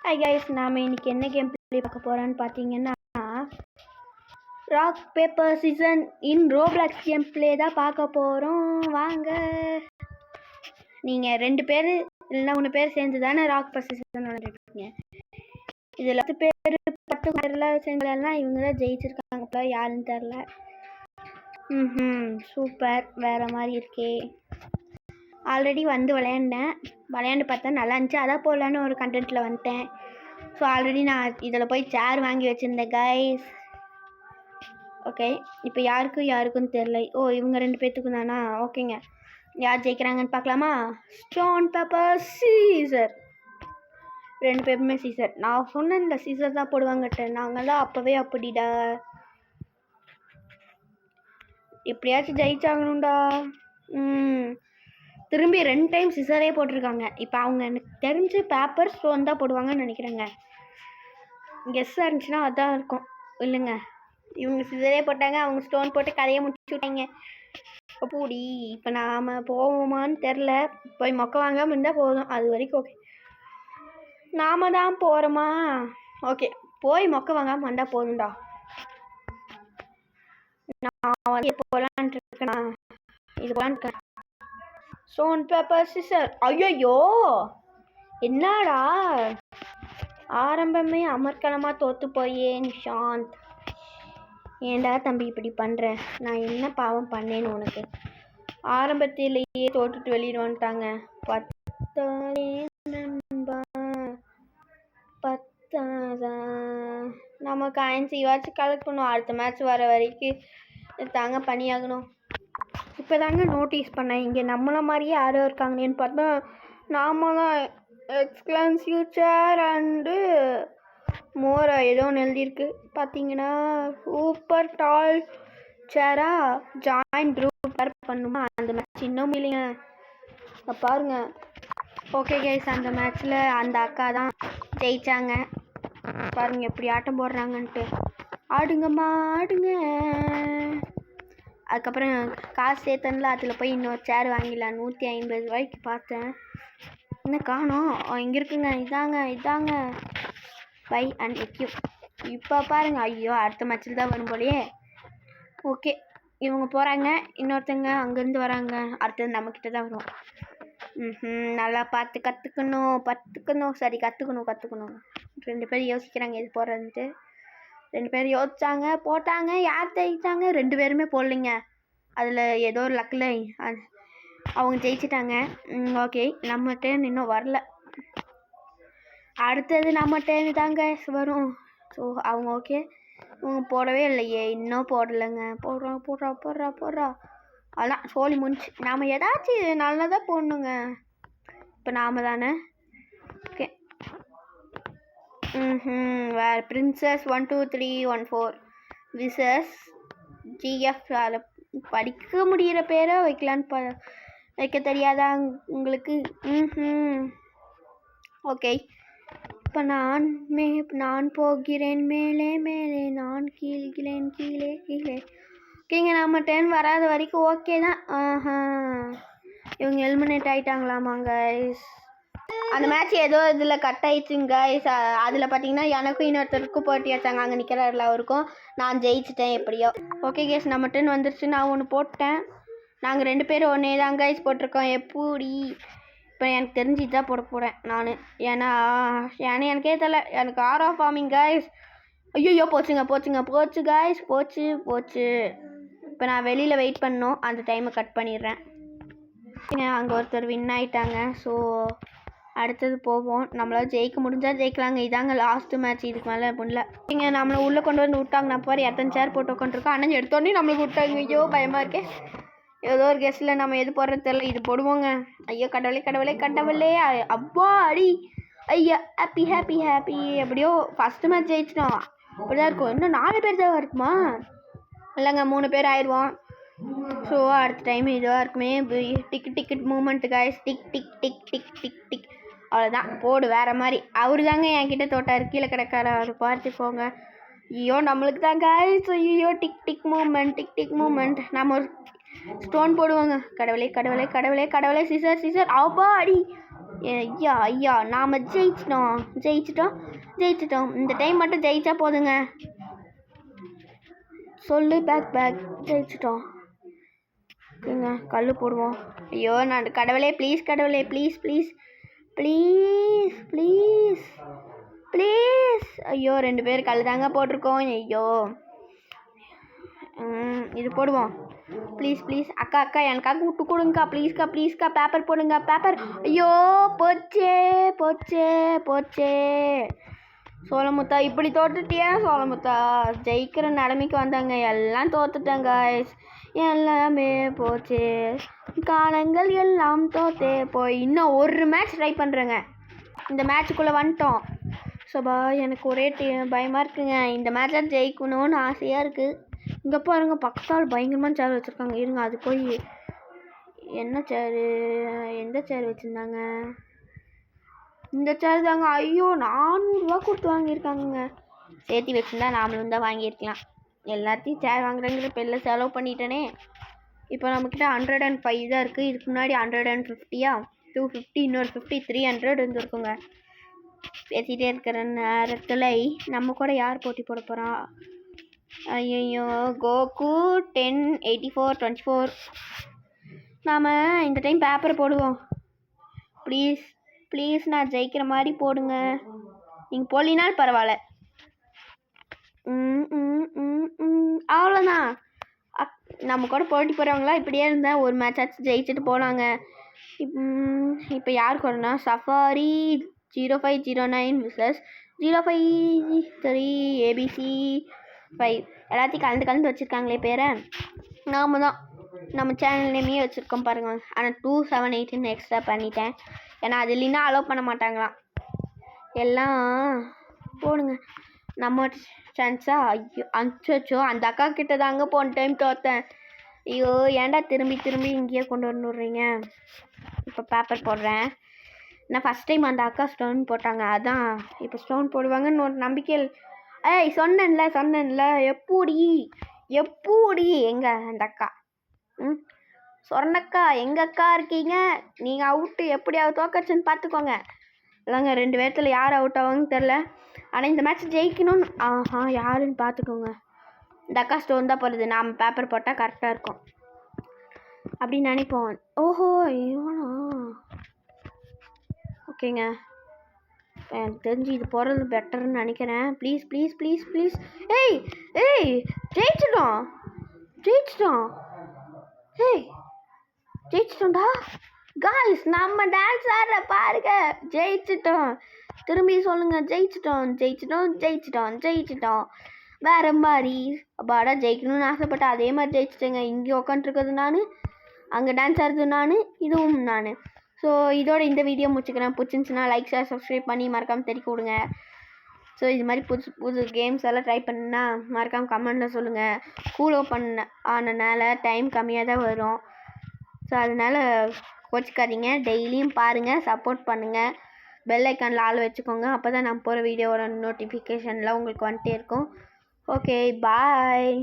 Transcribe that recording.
Hi guys, நாம் இன்றைக்கி என்ன கேம் ப்ளே பார்க்க போகிறோன்னு பார்த்தீங்கன்னா rock paper season in Roblox game play தான் பார்க்க போகிறோம். வாங்க, நீங்கள் 2 பேர் இல்லைன்னா 3 பேர் சேர்ந்து தானே ராக் பேப்பர் சீசன் விளையாண்டுருக்கீங்க. இதில் 10 பேர் 10 பேர்லாம் சேர்ந்தெல்லாம் இவங்க தான் ஜெயிச்சிருக்காங்க. இப்போ யாருன்னு தெரில. சூப்பர், வேறு மாதிரி இருக்கே. ஆல்ரெடி வந்து விளையாண்டு பார்த்தா நல்லா இருந்துச்சு, அதான் போடலான்னு ஒரு கண்டென்ட்டில் வந்துட்டேன். ஸோ ஆல்ரெடி நான் இதில் போய் சேர் வாங்கி வச்சுருந்தேன் கைஸ். ஓகே, இப்போ யாருக்கும் தெரில. இவங்க 2 பேர்த்துக்கும் தானா? ஓகேங்க, யார் ஜெயிக்கிறாங்கன்னு பார்க்கலாமா? Stone paper Caesar. 2 பேருமே சீசர். நான் சொன்னேன்ல சீசர் தான் போடுவாங்கட்டு, நாங்கள்லாம் அப்போவே அப்படிடா. எப்படியாச்சும் ஜெயிச்சாகணும்டா. திரும்பி 2 டைம் சிசரே போட்டிருக்காங்க. இப்போ அவங்க எனக்கு தெரிஞ்சு பேப்பர் ஸ்டோன் தான் போடுவாங்கன்னு நினைக்கிறேங்க. கெஸ்ஸாக இருந்துச்சுன்னா அதான் இருக்கும் இல்லைங்க. இவங்க சிசரே போட்டாங்க, அவங்க ஸ்டோன் போட்டு கதையை முடிச்சு விட்டாங்க. பூடி இப்போ நாம் போவோமான்னு தெரில. போய் மொக்க வாங்காமல் இருந்தால் போதும், அது வரைக்கும் ஓகே. நாம தான் போகிறோமா? ஓகே, போய் மொக்க வாங்காமல் வந்தால் போதும்டா. நான் வந்து போகலான்ட்டு இருக்கேனா, இது போகலான்னு இருக்கேன். Stone paper scissor. ஐயோ, என்னடா ஆரம்பமே அமர்க்கலமாக தோற்று போயே நிஷாந்த். ஏண்டா தம்பி இப்படி பண்ணுற? நான் என்ன பாவம் பண்ணேன்னு உனக்கு? ஆரம்பத்திலேயே தோற்றுட்டு வெளியிட வந்துட்டாங்க. நமக்கு 5 வாட்ச் கலெக்ட் பண்ணுவோம். அடுத்த மேட்ச் வர வரைக்கும் தாங்க பண்ணியாகணும். இப்போ தாங்க நோட்டீஸ் பண்ணேன், இங்கே நம்மளை மாதிரியே யாரோ இருக்காங்களேன்னு பார்த்தா நாம தான் எக்ஸ்க்ளூசிவ் சேர் அண்டு மோரா ஏதோ ஒன்று எழுதியிருக்கு பார்த்தீங்கன்னா. சூப்பர் டால் சேரா ஜாயின் குரூப் பண்ணுமா? அந்த மேட்ச் இன்னும் இல்லைங்க, பாருங்க. ஓகே கைஸ், அந்த மேட்ச்சில் அந்த அக்கா தான் ஜெயித்தாங்க. பாருங்கள் எப்படி ஆட்டம் போடுறாங்கன்ட்டு. ஆடுங்கம்மா ஆடுங்க. அதுக்கப்புறம் காசு சேர்த்தனில் அதில் போய் இன்னொரு சேர் வாங்கிடலாம். 150 ரூபாய்க்கு பார்த்தேன், இன்னும் காணோம். இங்கே இருக்குங்க, இதாங்க பை அண்ட் எக்யூப். இப்போ பாருங்கள், ஐயோ அடுத்த மேட்ச்சில் தான் வரும் போலையே. ஓகே, இவங்க போகிறாங்க, இன்னொருத்தங்க அங்கேருந்து வராங்க. அடுத்தது நம்மக்கிட்ட தான் வரும். நல்லா பார்த்து கற்றுக்கணும். சரி, கற்றுக்கணும். 2 பேர் யோசிக்கிறாங்க எது போடுறதுன்ட்டு. 2 பேர் யோசிச்சாங்க, போட்டாங்க. யார் ஜெயிச்சாங்க? 2 பேருமே போடலைங்க. அதில் ஏதோ ஒரு லக்கில் அவங்க ஜெயிச்சிட்டாங்க. ஓகே, நம்ம டேர்ன் இன்னும் வரல. அடுத்தது நம்ம டேர்னு தாங்க வரும். ஸோ அவங்க ஓகே, இவங்க போடவே இல்லையே, இன்னும் போடலைங்க. போடுறா. அதான் சோழி முடிஞ்சு. நாம் ஏதாச்சும் நல்லதாக போடணுங்க. இப்போ நாம் தானே. ஓகே, வேறு பிரின்சஸ் 1 2 3 1 4 விசஸ் ஜிஎஃப். படிக்க முடிகிற பேரை வைக்கலான்னு வைக்க தெரியாதா உங்களுக்கு? ஓகே, இப்போ நான் போகிறேன் மேலே, நான் கீழே. ஓகேங்க, நம்ம 10 வராத வரைக்கும் ஓகே தான். இவங்க எலிமினேட் ஆகிட்டாங்களாமா கைஸ். அந்த மேட்ச் ஏதோ இதில் கட் ஆயிடுச்சுங்க கைஸ். அதில் பார்த்தீங்கன்னா எனக்கும் இன்னொருத்தருக்கும் போட்டி வச்சாங்க. அங்கே நிற்கிறாரில்ல, அவருக்கும் நான் ஜெயிச்சிட்டேன் எப்படியோ. ஓகே கைஸ், நம்ம 10 வந்துருச்சு. நான் ஒன்று போட்டேன். நாங்கள் 2 பேரும் ஒன்றே தான் கைஸ் போட்டிருக்கோம். எப்படி இப்போ எனக்கு தெரிஞ்சு இதான் போட போகிறேன் நான். ஏன்னா எனக்கே தெரியல, எனக்கு ஆர் ஆஃப் ஃபார்மிங் கைஸ். ஐயோ போச்சு கைஸ், போச்சு. இப்போ நான் வெளியில் வெயிட் பண்ணணும், அந்த டைமை கட் பண்ணிடுறேன். அங்கே ஒருத்தர் வின் ஆகிட்டாங்க. ஸோ அடுத்தது போவோம். நம்மளால் ஜெயிக்க முடிஞ்சால் ஜெயிக்கலாங்க. இதாங்க லாஸ்ட்டு மேட்ச், இதுக்கு மேலே முடியல. இங்கே நம்மளை உள்ளே கொண்டு வந்து விட்டாங்க. நான் பாரு எத்தனை சேர் போட்டு உட்காந்துருக்கோம். ஆனால் எடுத்தோடனே நம்மளுக்கு விட்டாங்க. ஐயோ பயமாக இருக்கே. ஏதோ ஒரு கெஸ்ட்டில் நம்ம எது போடுறது தெரியல. இது போடுவோங்க. ஐயோ கடவுளே. அப்பா அடி. ஐயா ஹாப்பி. எப்படியோ ஃபஸ்ட்டு மேட்ச் ஜெயிச்சிட்டோம். அப்படிதான் இருக்கும். இன்னும் 4 பேர் தான் இருக்குமா? இல்லைங்க, 3 பேர் ஆயிடுவோம். ஸோ அடுத்த டைம் இதுவாக இருக்குமே. Ticket moment guys. டிக். அவ்வளோதான், போடு வேறு மாதிரி. அவரு தாங்க என்கிட்ட தோட்டார், கீழே கிடக்கார. அவர் பார்த்துக்கோங்க. ஐயோ நம்மளுக்கு தான் கைஸ். ஐயோ டிக் மூமெண்ட். நம்ம ஒரு ஸ்டோன் போடுவாங்க. கடவுளே. சிசர் அப்பா அடி. ஐயா ஐயா நாம் ஜெயிச்சிட்டோம். இந்த டைம் மட்டும் ஜெயிச்சா போதுங்க. சொல்லு பேக் ஜெயிச்சிட்டோம். ஓகேங்க, கல் போடுவோம். ஐயோ நான் கடவுளே ப்ளீஸ் கடவுளே please please please please please. ஐயோ 2 பேர் கல் தாங்க போட்டிருக்கோம். ஐயோ இது போடுவோம். ப்ளீஸ் ப்ளீஸ் அக்கா எனக்காக விட்டு கொடுங்கக்கா ப்ளீஸ்க்கா பேப்பர் போடுங்க பேப்பர். ஐயோ போச்சே. சோளமுத்தா இப்படி தோத்துட்டியா சோளமுத்தா? ஜெயிக்கிற நிலைமைக்கு வந்தாங்க, எல்லாம் தோத்துட்டாங்க. எல்லாமே போச்சு, காலங்கள் எல்லாம் தோத்தே போய். இன்னும் ஒரு மேட்ச் ட்ரை பண்ணுறேங்க. இந்த மேட்சுக்குள்ளே வந்துட்டோம். சோபா எனக்கு ஒரே பயமாக இருக்குங்க. இந்த மேட்சில் ஜெயிக்கணும்னு ஆசையாக இருக்குது. இங்கே பாருங்க பக்கத்தால் பயங்கரமான சேர் வச்சுருக்காங்க. இருங்க அது போய் என்ன சேரு, எந்த சேர் வச்சுருந்தாங்க? இந்த சேர் தாங்க. ஐயோ 400 ரூபா கொடுத்து வாங்கியிருக்காங்க. சேர்த்து வச்சுருந்தா நாமளும் தான் வாங்கியிருக்கலாம். எல்லாத்தையும் சேர் வாங்குறேங்கிற பெல்ல செலவு பண்ணிட்டேனே. இப்போ நம்மக்கிட்ட 105 தான் இருக்குது. இதுக்கு முன்னாடி 150 250 இன்னொரு 50 300 இருந்துருக்குங்க. பேசிகிட்டே இருக்கிற நேரத்தில் நம்ம கூட யார் போட்டி போட போகிறா? ஐயோ கோகு 1084 நாம் இந்த டைம் பேப்பர் போடுவோம். ப்ளீஸ் நான் ஜெயிக்கிற மாதிரி போடுங்க. நீங்கள் போடலினாலும் பரவாயில்ல. அவ்வளோதான். நம்ம கூட போட்டி போகிறவங்களா இப்படியே இருந்தால் ஒரு மேட்ச் ஆச்சு ஜெயிச்சுட்டு போகலாங்க. இப்போ யார் கூடனா சஃபாரி 0509 விசஸ் 053 ABC 5 எல்லாத்தையும் கலந்து வச்சுருக்காங்களே பேரை. நாம தான் நம்ம சேனல் நேமே வச்சுருக்கோம் பாருங்கள். ஆனால் 278 எக்ஸ்ட்ரா பண்ணிட்டேன். ஏன்னா அது இல்லைன்னா அலோவ் பண்ண மாட்டாங்களாம். எல்லாம் போடுங்க நம்ம சான்ஸா. ஐயோ அச்சோ அந்த அக்கா கிட்ட தாங்க போன டைம் தோற்றேன். ஐயோ ஏன்டா திரும்பி இங்கேயே கொண்டு வந்துடுறீங்க. இப்போ பேப்பர் போடுறேன். நான் ஃபஸ்ட் டைம் அந்த அக்கா ஸ்டோன் போட்டாங்க, அதான் இப்போ ஸ்டோன் போடுவாங்கன்னு ஒரு நம்பிக்கையில். சொன்னேன்ல எப்படி எங்க அந்த அக்கா சொன்னக்கா எங்க அக்கா இருக்கீங்க? நீங்கள் அவுட்டு எப்படியாவது தோக்கச்சுன்னு பார்த்துக்கோங்க. இல்லைங்க 2 பேர்த்துல யார் அவுட் ஆவாங்கன்னு தெரில. ஆனால் இந்த மேட்ச் ஜெயிக்கணும்னு யாருன்னு பார்த்துக்கோங்க. இந்த அக்கா ஸ்டோன் தான் போடுறது. நாம் பேப்பர் போட்டால் கரெக்டாக இருக்கும் அப்படின்னு நினைப்போம். ஓஹோ இவனா? ஓகேங்க, எனக்கு தெரிஞ்சு இது போகிறது பெட்டர்னு நினைக்கிறேன். ப்ளீஸ். ஏய் ஜெயிச்சிட்டோம். ஜெயிச்சிட்டோம்டா காய்ஸ். நம்ம டான்ஸ் ஆடுற பாருங்க. ஜெயிச்சிட்டோம். திரும்பி சொல்லுங்க. ஜெயிச்சிட்டோம். வேறு மாதிரி அப்பாடா ஜெயிக்கணும்னு ஆசைப்பட்டேன். அதே மாதிரி ஜெயிச்சிட்டேங்க. இங்கே உட்காந்துருக்கிறது நான், அங்கே டான்ஸ் ஆடுறது நான், இதுவும் நான். ஸோ இதோட இந்த வீடியோ முடிச்சுக்கிறேன். பிடிச்சிருந்துச்சுன்னா லைக் ஷேர் சப்ஸ்கிரைப் பண்ணி மறக்காமல் தெரிவிக்க கொடுங்க. ஸோ இது மாதிரி புது கேம்ஸ் எல்லாம் ட்ரை பண்ணா மறக்காமல் கமெண்டில் சொல்லுங்கள். கூல் ஆனனால டைம் கம்மியாக தான் வரும். ஸோ அதனால் கோச்சிக்காதீங்க. டெய்லியும் பாருங்கள், சப்போர்ட் பண்ணுங்கள். பெல் ஐக்கானில் ஆள் வச்சுக்கோங்க. அப்போ தான் நான் போகிற வீடியோவோட நோட்டிஃபிகேஷன்லாம் உங்களுக்கு வந்துட்டே இருக்கும். Okay bye.